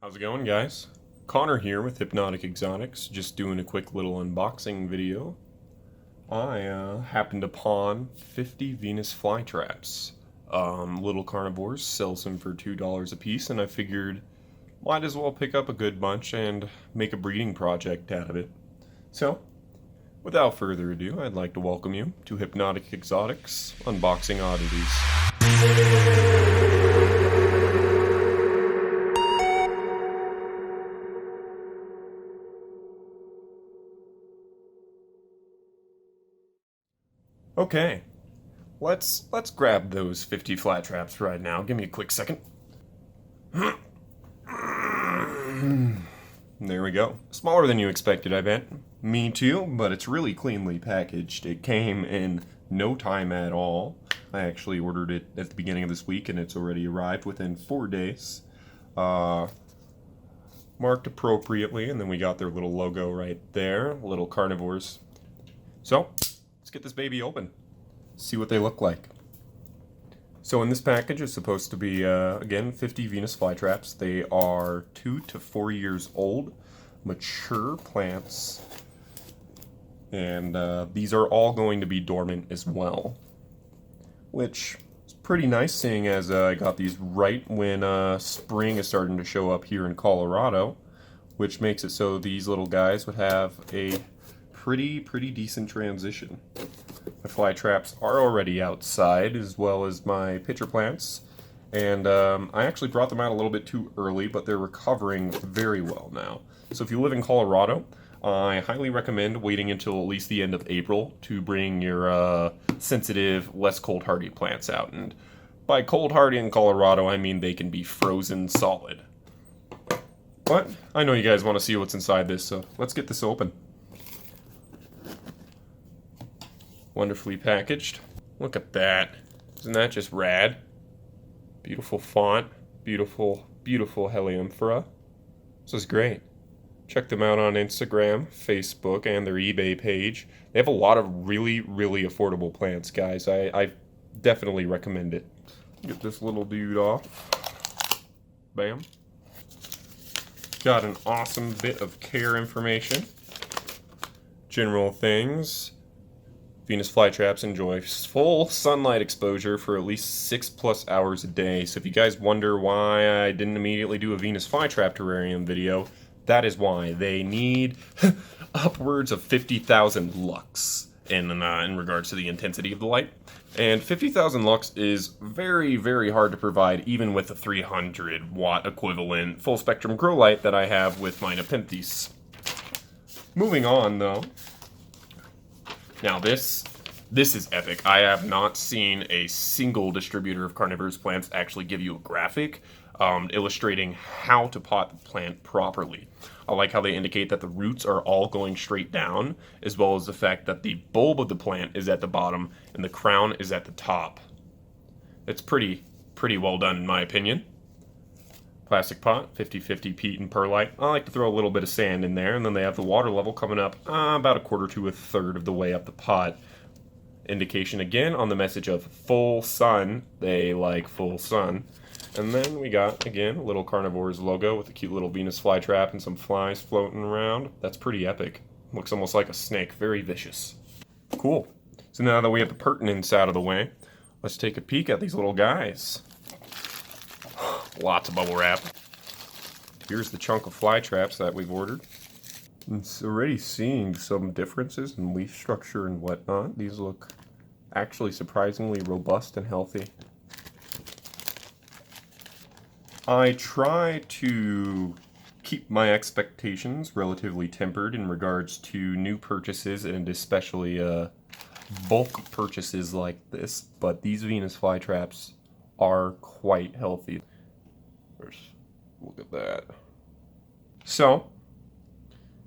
How's it going, guys? Connor here with Hypnotic Exotics, just doing a quick little unboxing video. I happened upon 50 Venus Flytraps. LittleCarnivores sells them for $2 a piece, and I figured might as well pick up a good bunch and make a breeding project out of it. So, without further ado, I'd like to welcome you to Hypnotic Exotics Unboxing Oddities. Okay, let's grab those 50 flat traps right now. Give me a quick second. There we go. Smaller than you expected, I bet. Me too, but it's really cleanly packaged. It came in no time at all. I actually ordered it at the beginning of this week, and it's already arrived within 4 days. Marked appropriately, and then we got their little logo right there, LittleCarnivores. So, let's get this baby open. See what they look like. So in this package is supposed to be, again, 50 Venus flytraps. They are 2 to 4 years old, mature plants. And these are all going to be dormant as well. Which is pretty nice, seeing as I got these right when spring is starting to show up here in Colorado. Which makes it so these little guys would have a pretty decent transition. My fly traps are already outside, as well as my pitcher plants, and I actually brought them out a little bit too early, but they're recovering very well now. So if you live in Colorado, I highly recommend waiting until at least the end of April to bring your sensitive, less cold hardy plants out. And by cold hardy in Colorado, I mean they can be frozen solid. But I know you guys want to see what's inside this, so let's get this open. Wonderfully packaged. Look at that. Isn't that just rad? Beautiful font. Beautiful helianthera. This is great. Check them out on Instagram, Facebook, and their eBay page. They have a lot of really affordable plants, guys. I definitely recommend it. Get this little dude off. Bam. Got an awesome bit of care information. General things. Venus flytraps enjoy full sunlight exposure for at least 6+ hours a day. So if you guys wonder why I didn't immediately do a Venus flytrap terrarium video, that is why. They need upwards of 50,000 lux in regards to the intensity of the light. And 50,000 lux is very hard to provide, even with the 300 watt equivalent full spectrum grow light that I have with my Nepenthes. Moving on though. Now this is epic. I have not seen a single distributor of carnivorous plants actually give you a graphic illustrating how to pot the plant properly. I like how they indicate that the roots are all going straight down, as well as the fact that the bulb of the plant is at the bottom and the crown is at the top. It's pretty well done in my opinion. Plastic pot, 50-50 peat and perlite. I like to throw a little bit of sand in there, and then they have the water level coming up about a quarter to a third of the way up the pot. Indication again on the message of full sun. They like full sun. And then we got, again, a LittleCarnivores logo with a cute little Venus flytrap and some flies floating around. That's pretty epic. Looks almost like a snake. Very vicious. Cool. So now that we have the pertinence out of the way, let's take a peek at these little guys. Lots of bubble wrap. Here's the chunk of fly traps that we've ordered. It's already seeing some differences in leaf structure and whatnot. These look actually surprisingly robust and healthy. I try to keep my expectations relatively tempered in regards to new purchases, and especially bulk purchases like this, but these Venus flytraps are quite healthy. Look at that. So,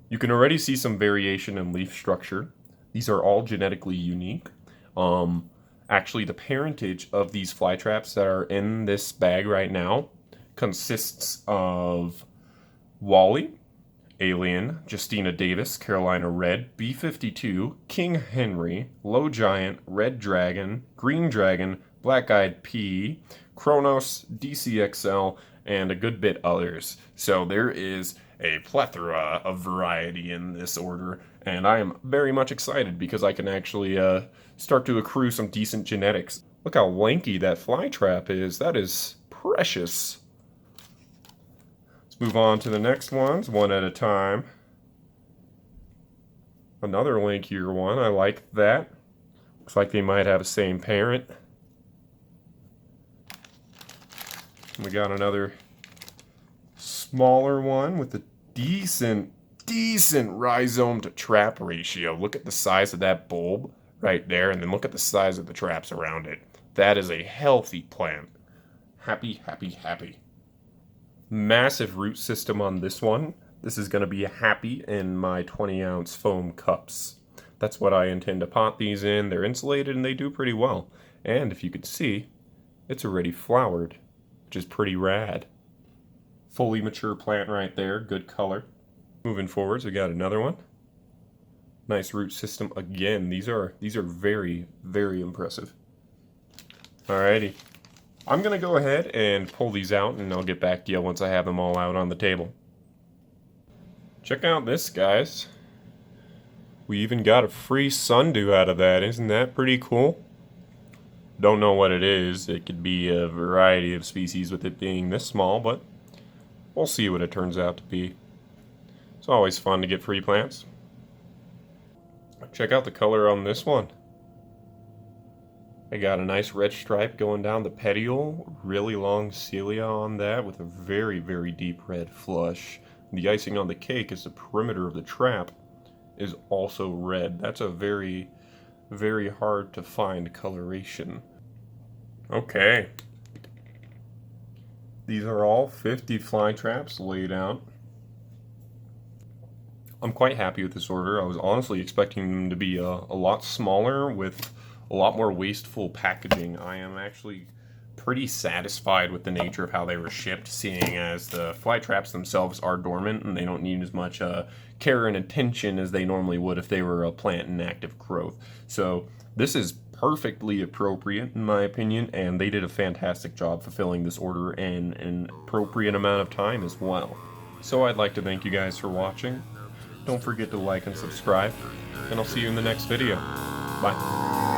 you can already see some variation in leaf structure. These are all genetically unique. Actually, the parentage of these flytraps that are in this bag right now consists of Wally, Alien, Justina Davis, Carolina Red, B52, King Henry, Low Giant, Red Dragon, Green Dragon, Black Eyed Pea, Kronos, DCXL, and a good bit others. So there is a plethora of variety in this order, and I am very much excited because I can actually start to accrue some decent genetics. Look how lanky that flytrap is. That is precious. Let's move on to the next ones, one at a time. Another lankier one. I like that. Looks like they might have the same parent. We got another smaller one with a decent rhizome to trap ratio. Look at the size of that bulb right there, and then look at the size of the traps around it. That is a healthy plant. Happy, happy, happy. Massive root system on this one. This is going to be happy in my 20-ounce foam cups. That's what I intend to pot these in. They're insulated and they do pretty well. And if you could see, it's already flowered, which is pretty rad. Fully mature plant right there, good color. Moving forwards, we got another one. Nice root system again. These are very, very impressive. Alrighty. I'm gonna go ahead and pull these out and I'll get back to you once I have them all out on the table. Check out this, guys. We even got a free sundew out of that. Isn't that pretty cool? Don't know what it is. It could be a variety of species with it being this small, but we'll see what it turns out to be. It's always fun to get free plants. Check out the color on this one. I got a nice red stripe going down the petiole, really long cilia on that with a very, very deep red flush. The icing on the cake is the perimeter of the trap is also red. That's a very, very hard to find coloration. Okay. These are all 50 fly traps laid out. I'm quite happy with this order. I was honestly expecting them to be a lot smaller with a lot more wasteful packaging. I am actually pretty satisfied with the nature of how they were shipped, seeing as the fly traps themselves are dormant and they don't need as much care and attention as they normally would if they were a plant in active growth. So this is perfectly appropriate in my opinion, and they did a fantastic job fulfilling this order in an appropriate amount of time as well. So I'd like to thank you guys for watching. Don't forget to like and subscribe, and I'll see you in the next video. Bye.